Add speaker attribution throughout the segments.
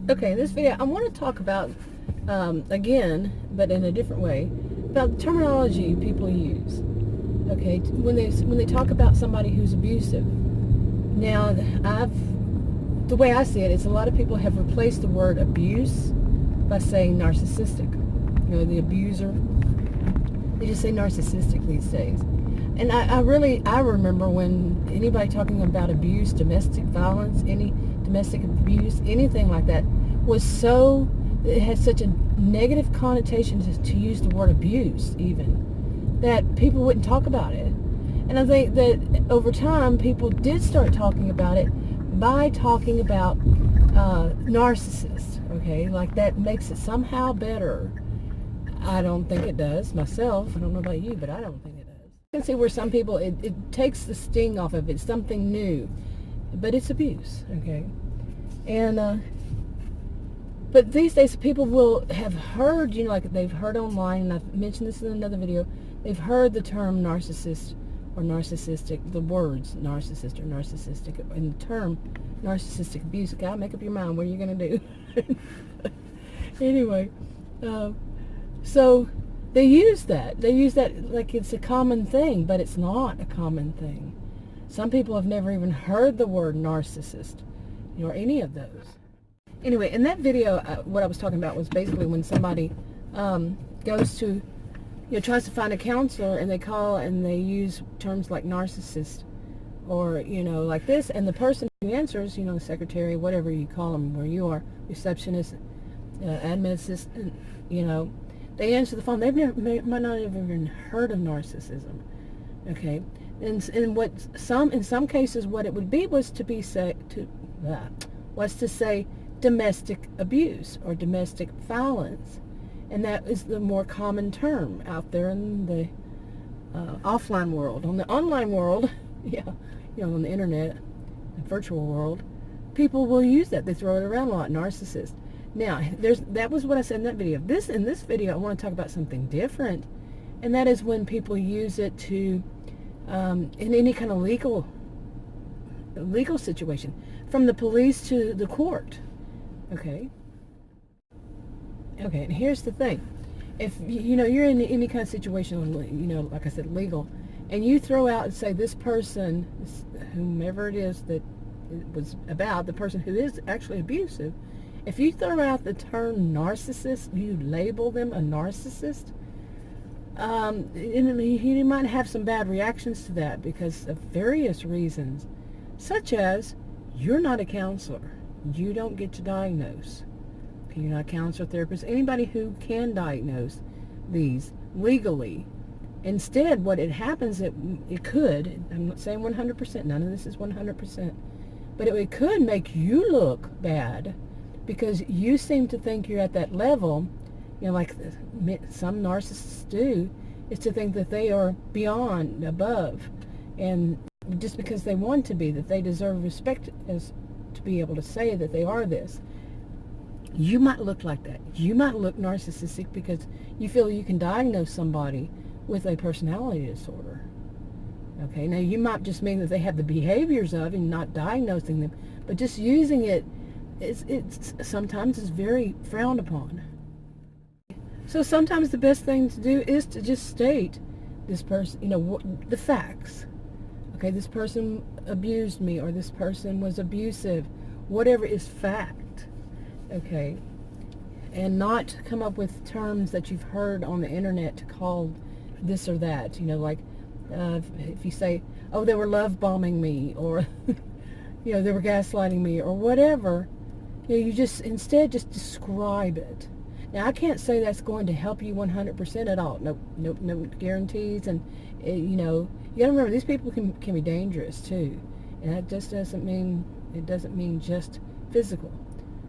Speaker 1: Okay, in this video, I want to talk about, again, but in a different way, about the terminology people use. Okay, when they talk about somebody who's abusive. Now, the way I see it is a lot of people have replaced the word abuse by saying narcissistic. You know, the abuser. They just say narcissistic these days. And I remember when anybody talking about abuse, domestic violence, any domestic abuse, anything like that, it had such a negative connotation to use the word abuse even, that people wouldn't talk about it. And I think that over time, people did start talking about it by talking about narcissists, okay? Like that makes it somehow better. I don't think it does myself. I don't know about you, but I don't think it does. You can see where some people, it takes the sting off of it. It's something new, but it's abuse, okay? And but these days people will have heard, you know, like they've heard online, and I've mentioned this in another video, they've heard the term narcissist or narcissistic, the words narcissist or narcissistic, and the term narcissistic abuse. You gotta make up your mind what are you gonna do. Anyway, so they use that like it's a common thing, but it's not a common thing. Some people have never even heard the word narcissist or any of those. Anyway, in that video, what I was talking about was basically when somebody goes to, tries to find a counselor, and they call and they use terms like narcissist or, like this, and the person who answers, the secretary, whatever you call them where you are, receptionist, admin assistant, they answer the phone. They've might not have even heard of narcissism, okay? And in some cases, what it would be was to say domestic abuse or domestic violence, and that is the more common term out there in the offline world. On the online world, on the internet, the virtual world, people will use that. They throw it around a lot. Narcissist. Now, that was what I said in that video. In this video, I want to talk about something different, and that is when people use it to in any kind of legal situation, from the police to the court. Okay, and here's the thing. If, you're in any kind of situation, like I said, legal, and you throw out and say this person, whomever it is that it was about, the person who is actually abusive, if you throw out the term narcissist, you label them a narcissist, you might have some bad reactions to that because of various reasons, such as you're not a counselor. You don't get to diagnose. You're not a counselor, therapist, anybody who can diagnose these legally. Instead, what it happens, it could, I'm not saying 100%, none of this is 100%, but it could make you look bad because you seem to think you're at that level, like some narcissists do, is to think that they are beyond, above, and just because they want to be, that they deserve respect as to be able to say that they are this. You might look like that. You might look narcissistic because you feel you can diagnose somebody with a personality disorder. Okay, now you might just mean that they have the behaviors of, and not diagnosing them, but just using it, it's sometimes is very frowned upon. So sometimes the best thing to do is to just state this person, the facts. Okay, this person abused me, or this person was abusive, whatever is fact, okay? And not come up with terms that you've heard on the internet to call this or that, like if you say, oh, they were love bombing me, or, they were gaslighting me, or whatever, you just, instead, just describe it. Now, I can't say that's going to help you 100% at all. No guarantees, and, you got to remember, these people can be dangerous too, and that just doesn't mean just physical.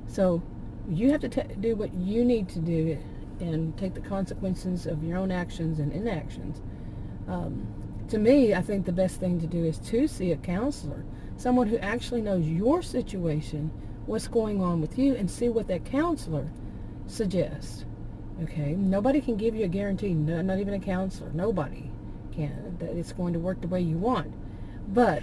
Speaker 1: So you have to do what you need to do and take the consequences of your own actions and inactions. To me, I think the best thing to do is to see a counselor, someone who actually knows your situation, what's going on with you, and see what that counselor suggests. Okay, nobody can give you a guarantee, not even a counselor. Nobody can, that it's going to work the way you want. But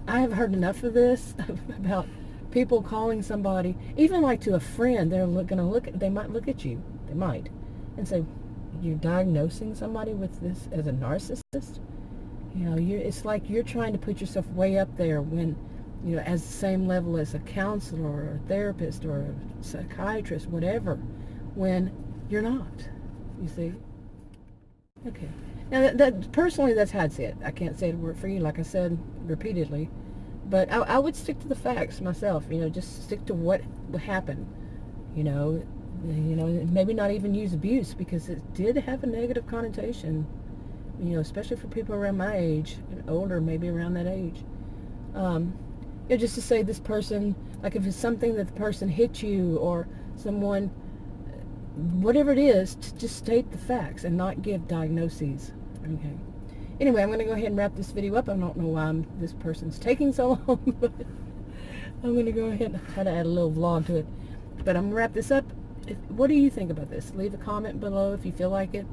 Speaker 1: I have heard enough of this about people calling somebody, even like to a friend, they might look at you, and say, you're diagnosing somebody with this as a narcissist? It's like you're trying to put yourself way up there when, as the same level as a counselor or a therapist or a psychiatrist, whatever, when you're not, you see? Okay. Now, personally, that's how I'd say it. I can't say it word for you, like I said repeatedly, but I would stick to the facts myself, just stick to what happened, maybe not even use abuse, because it did have a negative connotation, especially for people around my age and older, maybe around that age. Just to say this person, like if it's something that the person hit you or someone, whatever it is, to just state the facts and not give diagnoses. Okay. Anyway, I'm going to go ahead and wrap this video up. I don't know why this person's taking so long, but I'm going to go ahead and try to add a little vlog to it. But I'm going to wrap this up. What do you think about this? Leave a comment below if you feel like it.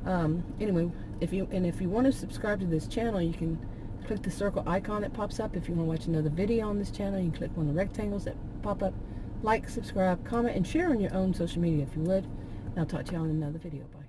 Speaker 1: Anyway, if you want to subscribe to this channel, you can click the circle icon that pops up. If you want to watch another video on this channel, you can click one of the rectangles that pop up. Like, subscribe, comment, and share on your own social media if you would. And I'll talk to you all in another video. Bye.